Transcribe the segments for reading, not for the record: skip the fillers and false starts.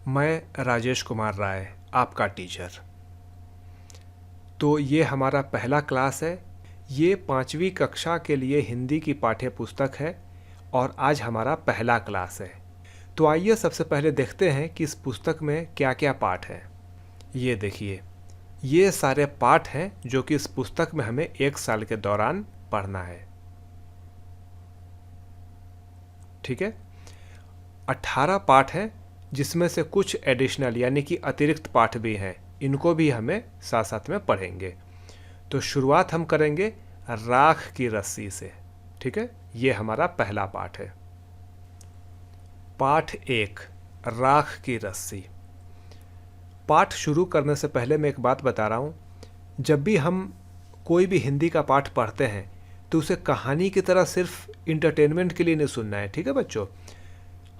मैं राजेश कुमार राय, आपका टीचर। तो ये हमारा पहला क्लास है। ये 5वीं कक्षा के लिए हिंदी की पाठ्य पुस्तक है और आज हमारा पहला क्लास है। तो आइए सबसे पहले देखते हैं कि इस पुस्तक में क्या क्या पाठ हैं। ये देखिए, ये सारे पाठ हैं जो कि इस पुस्तक में हमें 1 साल के दौरान पढ़ना है। ठीक है, 18 पाठ हैं जिसमें से कुछ एडिशनल यानी कि अतिरिक्त पाठ भी हैं। इनको भी हमें साथ साथ में पढ़ेंगे। तो शुरुआत हम करेंगे राख की रस्सी से। ठीक है, ये हमारा पहला पाठ है। पाठ 1, राख की रस्सी। पाठ शुरू करने से पहले मैं एक बात बता रहा हूँ। जब भी हम कोई भी हिंदी का पाठ पढ़ते हैं तो उसे कहानी की तरह सिर्फ इंटरटेनमेंट के लिए नहीं सुनना है। ठीक है बच्चों,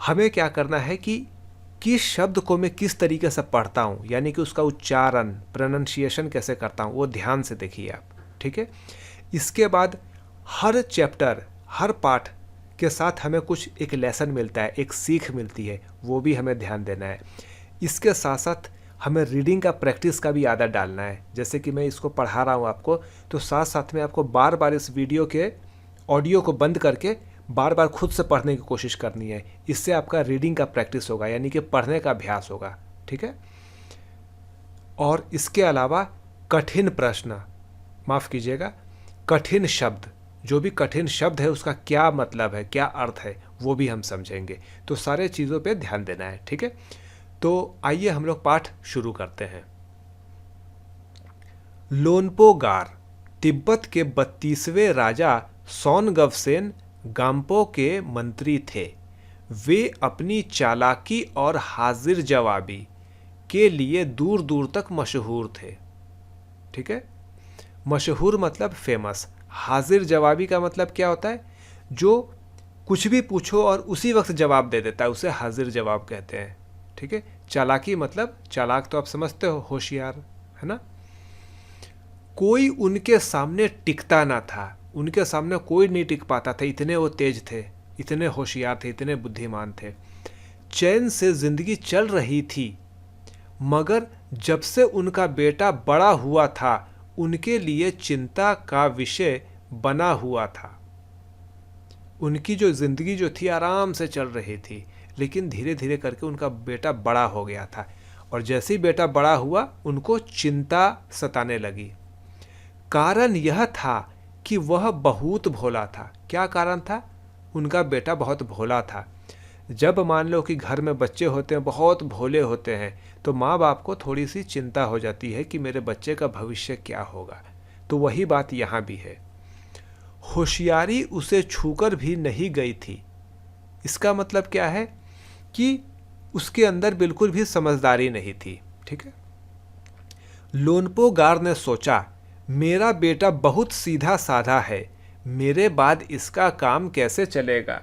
हमें क्या करना है कि किस शब्द को मैं किस तरीके से पढ़ता हूँ, यानी कि उसका उच्चारण, प्रोनाउंसिएशन कैसे करता हूँ, वो ध्यान से देखिए आप। ठीक है, इसके बाद हर चैप्टर, हर पाठ के साथ हमें कुछ एक लेसन मिलता है, एक सीख मिलती है, वो भी हमें ध्यान देना है। इसके साथ साथ हमें रीडिंग का प्रैक्टिस का भी आदत डालना है। जैसे कि मैं इसको पढ़ा रहा हूँ आपको, तो साथ साथ में आपको बार बार इस वीडियो के ऑडियो को बंद करके बार बार खुद से पढ़ने की कोशिश करनी है। इससे आपका रीडिंग का प्रैक्टिस होगा, यानी कि पढ़ने का अभ्यास होगा। ठीक है, और इसके अलावा कठिन प्रश्न, माफ़ कीजिएगा, कठिन शब्द, जो भी कठिन शब्द है उसका क्या मतलब है, क्या अर्थ है, वो भी हम समझेंगे। तो सारे चीज़ों पे ध्यान देना है। ठीक है, तो आइए हम लोग पाठ शुरू करते हैं। लोनपो गार तिब्बत के 32वें राजा सोनगवसेन गाम्पो के मंत्री थे। वे अपनी चालाकी और हाजिर जवाबी के लिए दूर दूर तक मशहूर थे। ठीक है, मशहूर मतलब फेमस। हाजिर जवाबी का मतलब क्या होता है? जो कुछ भी पूछो और उसी वक्त जवाब दे देता है, उसे हाजिर जवाब कहते हैं। ठीक है, चालाकी मतलब, चालाक तो आप समझते हो, होशियार, है ना। कोई उनके सामने टिकता ना था, उनके सामने कोई नहीं टिक पाता था, इतने वो तेज थे, इतने होशियार थे, इतने बुद्धिमान थे। चैन से जिंदगी चल रही थी, मगर जब से उनका बेटा बड़ा हुआ था उनके लिए चिंता का विषय बना हुआ था। उनकी जो जिंदगी जो थी आराम से चल रही थी, लेकिन धीरे धीरे करके उनका बेटा बड़ा हो गया था, और जैसे ही बेटा बड़ा हुआ उनको चिंता सताने लगी। कारण यह था कि वह बहुत भोला था। क्या कारण था? उनका बेटा बहुत भोला था। जब मान लो कि घर में बच्चे होते हैं, बहुत भोले होते हैं, तो माँ बाप को थोड़ी सी चिंता हो जाती है कि मेरे बच्चे का भविष्य क्या होगा। तो वही बात यहाँ भी है। होशियारी उसे छूकर भी नहीं गई थी। इसका मतलब क्या है कि उसके अंदर बिल्कुल भी समझदारी नहीं थी। ठीक है, लोनपो गार ने सोचा, मेरा बेटा बहुत सीधा साधा है, मेरे बाद इसका काम कैसे चलेगा।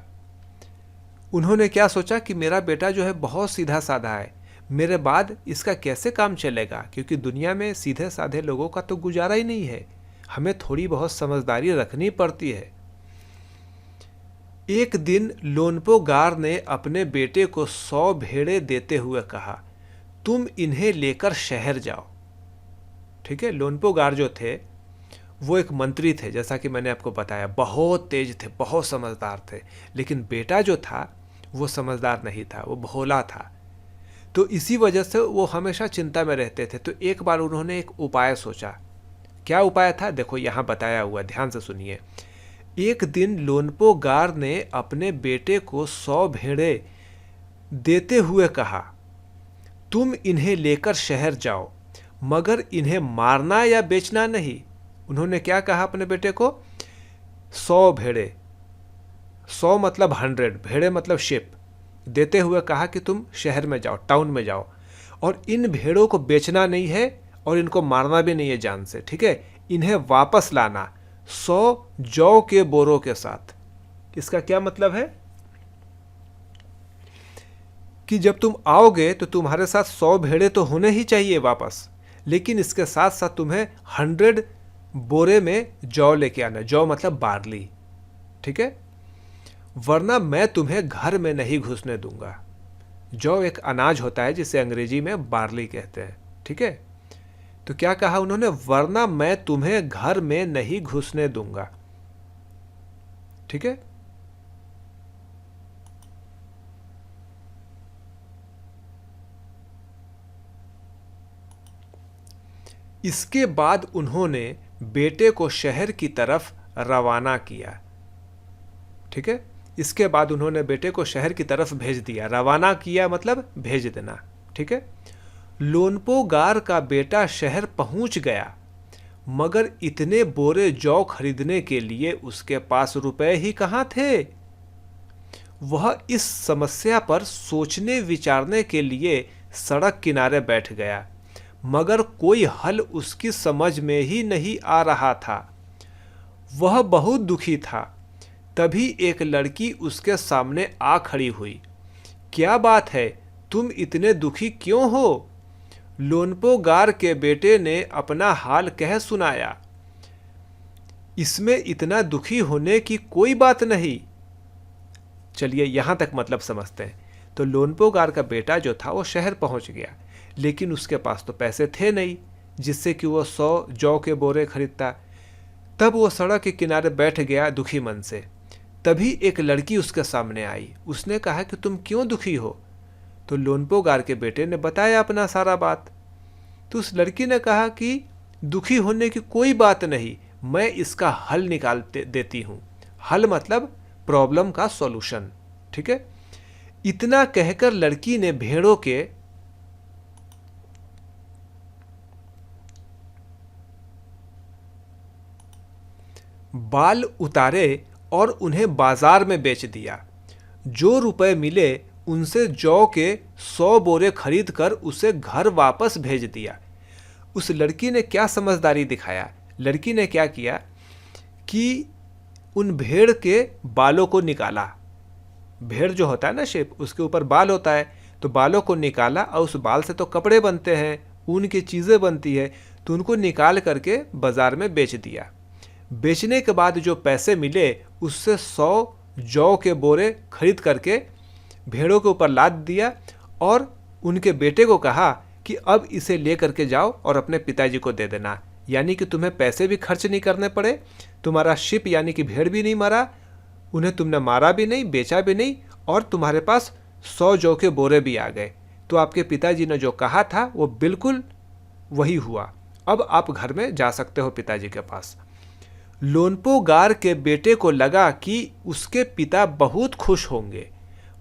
उन्होंने क्या सोचा कि मेरा बेटा जो है बहुत सीधा साधा है, मेरे बाद इसका कैसे काम चलेगा, क्योंकि दुनिया में सीधे साधे लोगों का तो गुजारा ही नहीं है, हमें थोड़ी बहुत समझदारी रखनी पड़ती है। एक दिन लोनपो गार ने अपने बेटे को 100 भेड़ें देते हुए कहा, तुम इन्हें लेकर शहर जाओ। ठीक है, लोनपो गार जो थे वो एक मंत्री थे, जैसा कि मैंने आपको बताया, बहुत तेज थे, बहुत समझदार थे, लेकिन बेटा जो था वो समझदार नहीं था, वो भोला था। तो इसी वजह से वो हमेशा चिंता में रहते थे। तो एक बार उन्होंने एक उपाय सोचा। क्या उपाय था? देखो यहाँ बताया हुआ, ध्यान से सुनिए। एक दिन लोनपो गार ने अपने बेटे को 100 भेड़ें देते हुए कहा, तुम इन्हें लेकर शहर जाओ, मगर इन्हें मारना या बेचना नहीं। उन्होंने क्या कहा अपने बेटे को? 100 भेड़ें, 100 मतलब 100, भेड़ें मतलब शिप, देते हुए कहा कि तुम शहर में जाओ, टाउन में जाओ, और इन भेड़ों को बेचना नहीं है और इनको मारना भी नहीं है जान से। ठीक है, इन्हें वापस लाना 100 जौ के बोरों के साथ। इसका क्या मतलब है कि जब तुम आओगे तो तुम्हारे साथ 100 भेड़ें तो होने ही चाहिए वापस, लेकिन इसके साथ साथ तुम्हें 100 बोरे में जौ लेके आना। जौ मतलब बार्ली। ठीक है, वरना मैं तुम्हें घर में नहीं घुसने दूंगा। जौ एक अनाज होता है जिसे अंग्रेजी में बार्ली कहते हैं, ठीक है। तो क्या कहा उन्होंने, वरना मैं तुम्हें घर में नहीं घुसने दूंगा, ठीक है। इसके बाद उन्होंने बेटे को शहर की तरफ रवाना किया, ठीक है। इसके बाद उन्होंने बेटे को शहर की तरफ भेज दिया। रवाना किया मतलब भेज देना, ठीक है। लोनपो गार का बेटा शहर पहुंच गया, मगर इतने बोरे जौ खरीदने के लिए उसके पास रुपए ही कहां थे। वह इस समस्या पर सोचने विचारने के लिए सड़क किनारे बैठ गया, मगर कोई हल उसकी समझ में ही नहीं आ रहा था। वह बहुत दुखी था। तभी एक लड़की उसके सामने आ खड़ी हुई। क्या बात है, तुम इतने दुखी क्यों हो? लोनपो गार के बेटे ने अपना हाल कह सुनाया। इसमें इतना दुखी होने की कोई बात नहीं। चलिए यहां तक मतलब समझते हैं। तो लोनपो गार का बेटा जो था वो शहर पहुंच गया, लेकिन उसके पास तो पैसे थे नहीं जिससे कि वो 100 जौ के बोरे खरीदता। तब वो सड़क के किनारे बैठ गया दुखी मन से। तभी एक लड़की उसके सामने आई। उसने कहा कि तुम क्यों दुखी हो? तो लोनपो गार के बेटे ने बताया अपना सारा बात। तो उस लड़की ने कहा कि दुखी होने की कोई बात नहीं, मैं इसका हल निकाल देती हूं। हल मतलब प्रॉब्लम का सॉल्यूशन, ठीक है। इतना कहकर लड़की ने भेड़ों के बाल उतारे और उन्हें बाजार में बेच दिया। जो रुपए मिले उनसे जौ के 100 बोरे खरीद कर उसे घर वापस भेज दिया। उस लड़की ने क्या समझदारी दिखाया? लड़की ने क्या किया कि उन भेड़ के बालों को निकाला। भेड़ जो होता है ना शेप, उसके ऊपर बाल होता है, तो बालों को निकाला और उस बाल से तो कपड़े बनते हैं, ऊन की चीज़ें बनती है, तो उनको निकाल करके बाजार में बेच दिया। बेचने के बाद जो पैसे मिले उससे 100 जौ के बोरे खरीद करके भेड़ों के ऊपर लाद दिया और उनके बेटे को कहा कि अब इसे ले करके जाओ और अपने पिताजी को दे देना, यानी कि तुम्हें पैसे भी खर्च नहीं करने पड़े, तुम्हारा शिप यानी कि भेड़ भी नहीं मरा, उन्हें तुमने मारा भी नहीं, बेचा भी नहीं, और तुम्हारे पास 100 जौ के बोरे भी आ गए। तो आपके पिताजी ने जो कहा था वो बिल्कुल वही हुआ। अब आप घर में जा सकते हो पिताजी के पास। लोनपो गार के बेटे को लगा कि उसके पिता बहुत खुश होंगे,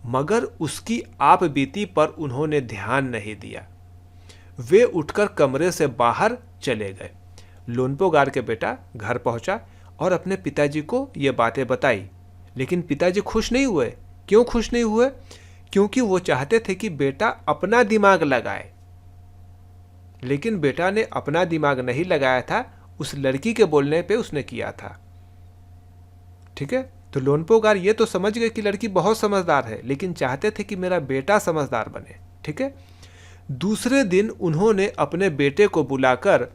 मगर उसकी आप बीती पर उन्होंने ध्यान नहीं दिया। वे उठकर कमरे से बाहर चले गए। लोनपो गार के बेटा घर पहुंचा और अपने पिताजी को ये बातें बताई, लेकिन पिताजी खुश नहीं हुए। क्यों खुश नहीं हुए? क्योंकि वो चाहते थे कि बेटा अपना दिमाग लगाए, लेकिन बेटा ने अपना दिमाग नहीं लगाया था, उस लड़की के बोलने पे उसने किया था, ठीक है। तो लोनपो गार ये तो समझ गए कि लड़की बहुत समझदार है, लेकिन चाहते थे कि मेरा बेटा समझदार बने, ठीक है। दूसरे दिन उन्होंने अपने बेटे को बुलाकर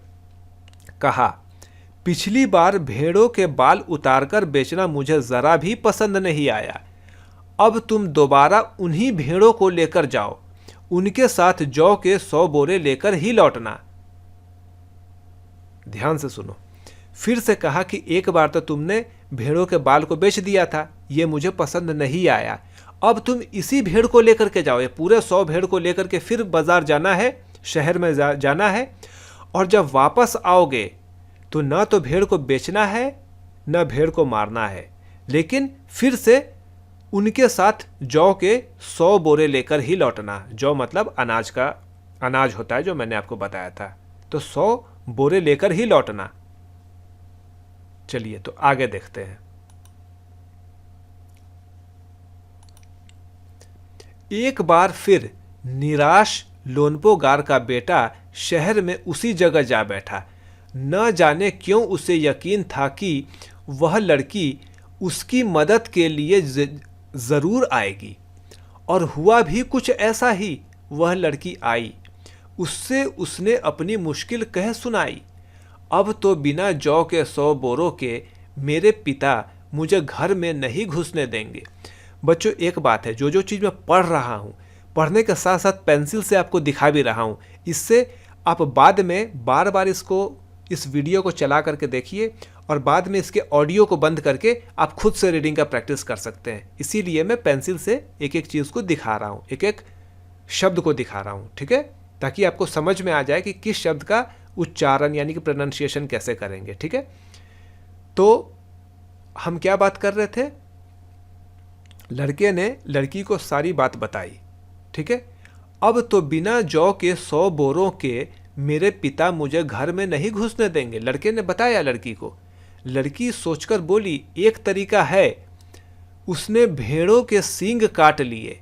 कहा, पिछली बार भेड़ों के बाल उतारकर बेचना मुझे जरा भी पसंद नहीं आया। अब तुम दोबारा उन्हीं भेड़ों को लेकर जाओ, उनके साथ जौ के 100 बोरे लेकर ही लौटना। ध्यान से सुनो। फिर से कहा कि एक बार तो तुमने भेड़ों के बाल को बेच दिया था, ये मुझे पसंद नहीं आया। अब तुम इसी भेड़ को लेकर के जाओ, ये पूरे 100 भेड़ को लेकर के फिर बाजार जाना है, शहर में जाना है, और जब वापस आओगे तो ना तो भेड़ को बेचना है ना भेड़ को मारना है, लेकिन फिर से उनके साथ जौ के 100 बोरे लेकर ही लौटना। जौ मतलब अनाज होता है जो मैंने आपको बताया था, तो 100 बोरे लेकर ही लौटना। चलिए तो आगे देखते हैं। एक बार फिर निराश लोनपो गार का बेटा शहर में उसी जगह जा बैठा। न जाने क्यों उसे यकीन था कि वह लड़की उसकी मदद के लिए जरूर आएगी, और हुआ भी कुछ ऐसा ही। वह लड़की आई, उससे उसने अपनी मुश्किल कह सुनाई। अब तो बिना जौ के 100 बोरों के मेरे पिता मुझे घर में नहीं घुसने देंगे। बच्चों एक बात है, जो चीज़ मैं पढ़ रहा हूँ, पढ़ने के साथ साथ पेंसिल से आपको दिखा भी रहा हूँ। इससे आप बाद में बार बार इस वीडियो को चला करके देखिए और बाद में इसके ऑडियो को बंद करके आप खुद से रीडिंग का प्रैक्टिस कर सकते हैं। इसीलिए मैं पेंसिल से एक एक चीज़ को दिखा रहा हूँ, एक एक शब्द को दिखा रहा हूँ, ठीक है, ताकि आपको समझ में आ जाए कि किस शब्द का उच्चारण यानी कि प्रोनाउंसिएशन कैसे करेंगे, ठीक है। तो हम क्या बात कर रहे थे, लड़के ने लड़की को सारी बात बताई, ठीक है। अब तो बिना जौ के 100 बोरों के मेरे पिता मुझे घर में नहीं घुसने देंगे, लड़के ने बताया लड़की को। लड़की सोचकर बोली, एक तरीका है। उसने भेड़ों के सींग काट लिए,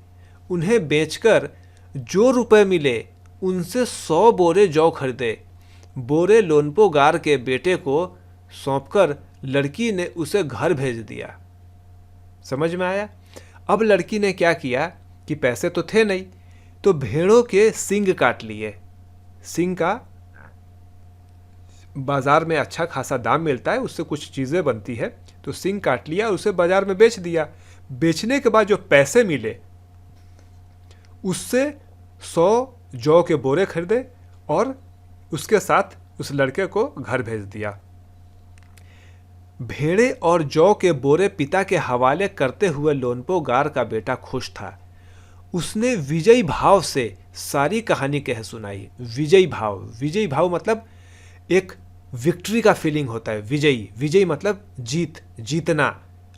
उन्हें बेचकर जो रुपए मिले उनसे 100 बोरे जौ खरीदे। बोरे लोनपोगार के बेटे को सौंपकर लड़की ने उसे घर भेज दिया। समझ में आया? अब लड़की ने क्या किया कि पैसे तो थे नहीं, तो भेड़ों के सींग काट लिए। सींग का बाजार में अच्छा खासा दाम मिलता है, उससे कुछ चीज़ें बनती है, तो सींग काट लिया और उसे बाजार में बेच दिया। बेचने के बाद जो पैसे मिले उससे 100 जौ के बोरे खरीदे और उसके साथ उस लड़के को घर भेज दिया। भेड़े और जौ के बोरे पिता के हवाले करते हुए लोनपोगार का बेटा खुश था। उसने विजयी भाव से सारी कहानी कह सुनाई। विजयी भाव मतलब एक विक्ट्री का फीलिंग होता है। विजयी मतलब जीतना।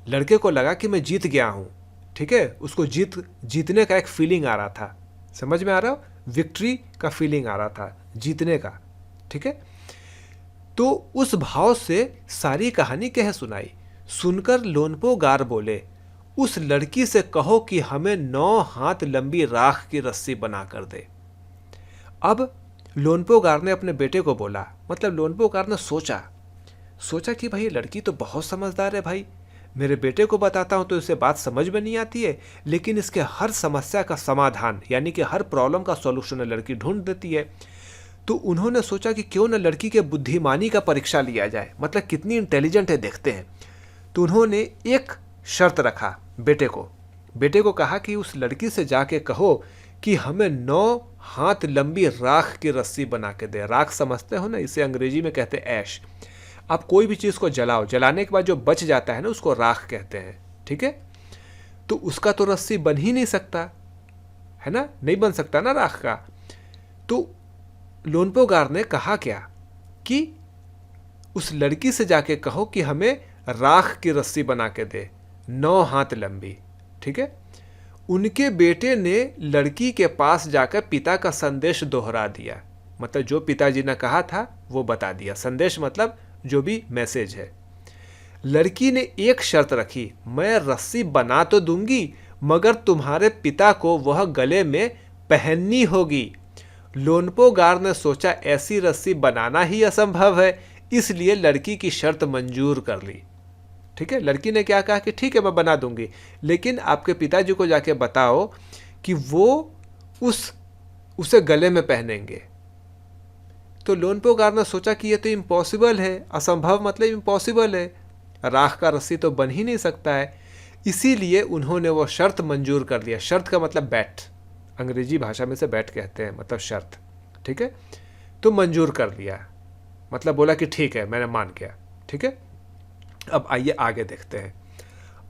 लड़के को लगा कि मैं जीत गया हूँ, ठीक है, उसको जीतने का एक फीलिंग आ रहा था। समझ में आ रहा हो? विक्ट्री का फीलिंग आ रहा था, जीतने का, ठीक है। तो उस भाव से सारी कहानी कह सुनाई। सुनकर लोनपोगार बोले, उस लड़की से कहो कि हमें 9 हाथ लंबी राख की रस्सी बना कर दे। अब लोनपोगार ने अपने बेटे को बोला, मतलब लोनपोगार ने सोचा कि भाई लड़की तो बहुत समझदार है भाई, मेरे बेटे को बताता हूं तो इसे बात समझ में नहीं आती है, लेकिन इसके हर समस्या का समाधान यानी कि हर प्रॉब्लम का सॉल्यूशन लड़की ढूंढ देती है। तो उन्होंने सोचा कि क्यों न लड़की के बुद्धिमानी का परीक्षा लिया जाए, मतलब कितनी इंटेलिजेंट है देखते हैं। तो उन्होंने एक शर्त रखा बेटे को कहा कि उस लड़की से जाके कहो कि हमें 9 हाथ लंबी राख की रस्सी बना के दे। राख समझते हो ना, इसे अंग्रेजी में कहते हैं ऐश। आप कोई भी चीज़ को जलाओ, जलाने के बाद जो बच जाता है ना उसको राख कहते हैं, ठीक है। तो उसका तो रस्सी बन ही नहीं सकता है ना, नहीं बन सकता ना राख का। तो लोनपोगार ने कहा क्या कि उस लड़की से जाके कहो कि हमें राख की रस्सी बना के दे 9 हाथ लंबी, ठीक है। उनके बेटे ने लड़की के पास जाकर पिता का संदेश दोहरा दिया, मतलब जो पिताजी ने कहा था वो बता दिया। संदेश मतलब जो भी मैसेज है। लड़की ने एक शर्त रखी, मैं रस्सी बना तो दूंगी मगर तुम्हारे पिता को वह गले में पहननी होगी। लोनपोगार ने सोचा ऐसी रस्सी बनाना ही असंभव है, इसलिए लड़की की शर्त मंजूर कर ली, ठीक है। लड़की ने क्या कहा कि ठीक है मैं बना दूंगी, लेकिन आपके पिताजी को जाके बताओ कि वो उसे गले में पहनेंगे। तो लोनपोगार ने सोचा कि ये तो इम्पॉसिबल है, असंभव मतलब इम्पॉसिबल है, राख का रस्सी तो बन ही नहीं सकता है। इसीलिए उन्होंने वो शर्त मंजूर कर लिया। शर्त का मतलब बैट, अंग्रेजी भाषा में से बैट कहते हैं, मतलब शर्त, ठीक है। तो मंजूर कर लिया, मतलब बोला कि ठीक है मैंने मान गया, ठीक है। अब आइए आगे देखते हैं।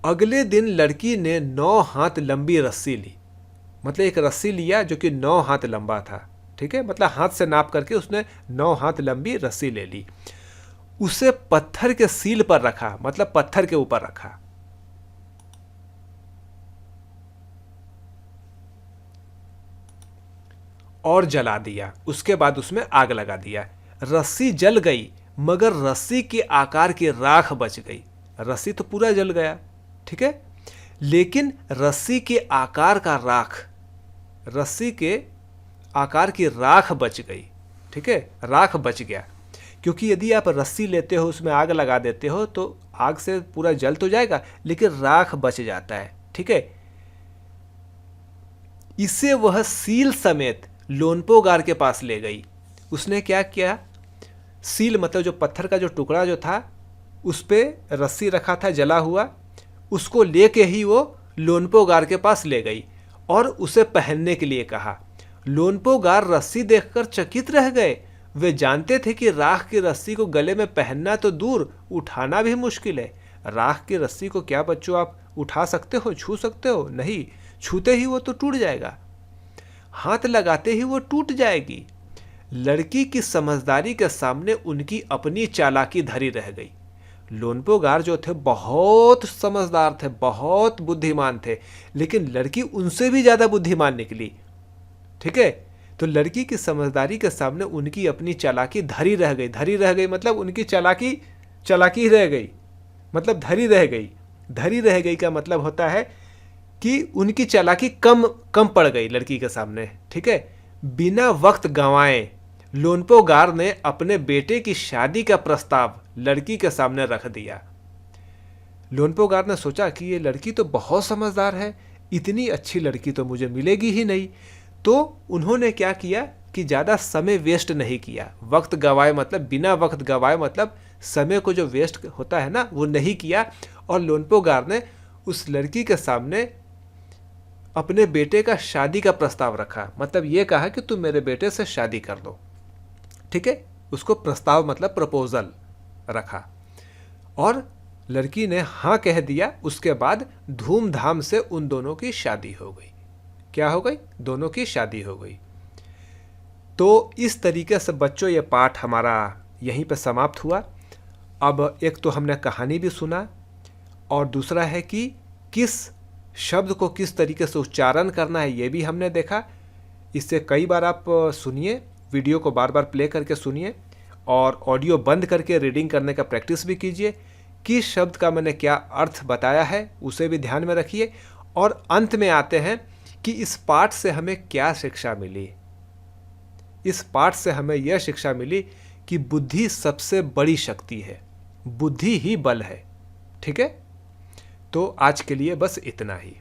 अगले दिन लड़की ने 9 हाथ लंबी रस्सी ली, मतलब एक रस्सी लिया जो कि 9 हाथ लंबा था, ठीक है, मतलब हाथ से नाप करके उसने 9 हाथ लंबी रस्सी ले ली। उसे पत्थर के सील पर रखा, मतलब पत्थर के ऊपर रखा। और जला दिया। उसके बाद उसमें आग लगा दिया। रस्सी जल गई मगर रस्सी के आकार की राख बच गई। रस्सी तो पूरा जल गया, ठीक है, लेकिन रस्सी के आकार की राख बच गई, ठीक है, राख बच गया। क्योंकि यदि आप रस्सी लेते हो उसमें आग लगा देते हो तो आग से पूरा जल तो जाएगा लेकिन राख बच जाता है, ठीक है। इसे वह सील समेत लोनपोगार के पास ले गई। उसने क्या किया, सील मतलब जो पत्थर का जो टुकड़ा जो था उस पे रस्सी रखा था जला हुआ, उसको लेके ही वो लोनपोगार के पास ले गई और उसे पहनने के लिए कहा। लोनपोगार रस्सी देखकर चकित रह गए। वे जानते थे कि राख की रस्सी को गले में पहनना तो दूर, उठाना भी मुश्किल है। राख की रस्सी को क्या बच्चों आप उठा सकते हो, छू सकते हो? नहीं, छूते ही वो तो टूट जाएगा, हाथ लगाते ही वो टूट जाएगी। लड़की की समझदारी के सामने उनकी अपनी चालाकी धरी रह गई। लोनपोगार जो थे बहुत समझदार थे, बहुत बुद्धिमान थे, लेकिन लड़की उनसे भी ज्यादा बुद्धिमान निकली। ठीक है, तो लड़की की समझदारी के सामने उनकी अपनी चालाकी धरी रह गई। धरी रह गई मतलब उनकी चालाकी चालाकी रह गई, मतलब धरी रह गई। धरी रह गई का मतलब होता है कि उनकी चालाकी कम कम पड़ गई लड़की के सामने। ठीक है, बिना वक्त गंवाए लोनपोगार ने अपने बेटे की शादी का प्रस्ताव लड़की के सामने रख दिया। लोनपोगार ने सोचा कि ये लड़की तो बहुत समझदार है, इतनी अच्छी लड़की तो मुझे मिलेगी ही नहीं। तो उन्होंने क्या किया कि ज़्यादा समय वेस्ट नहीं किया। वक्त गवाए मतलब बिना वक्त गवाए, मतलब समय को जो वेस्ट होता है ना, वो नहीं किया। और लोनपोगार ने उस लड़की के सामने अपने बेटे का शादी का प्रस्ताव रखा। मतलब ये कहा कि तुम मेरे बेटे से शादी कर दो। ठीक है, उसको प्रस्ताव मतलब प्रपोजल रखा और लड़की ने हाँ कह दिया। उसके बाद धूमधाम से उन दोनों की शादी हो गई। क्या हो गई? दोनों की शादी हो गई। तो इस तरीके से बच्चों ये पाठ हमारा यहीं पे समाप्त हुआ। अब एक तो हमने कहानी भी सुना और दूसरा है कि किस शब्द को किस तरीके से उच्चारण करना है ये भी हमने देखा। इससे कई बार आप सुनिए, वीडियो को बार बार प्ले करके सुनिए और ऑडियो बंद करके रीडिंग करने का प्रैक्टिस भी कीजिए। किस शब्द का मैंने क्या अर्थ बताया है उसे भी ध्यान में रखिए। और अंत में आते हैं कि इस पाठ से हमें क्या शिक्षा मिली। इस पाठ से हमें यह शिक्षा मिली कि बुद्धि सबसे बड़ी शक्ति है, बुद्धि ही बल है। ठीक है, तो आज के लिए बस इतना ही।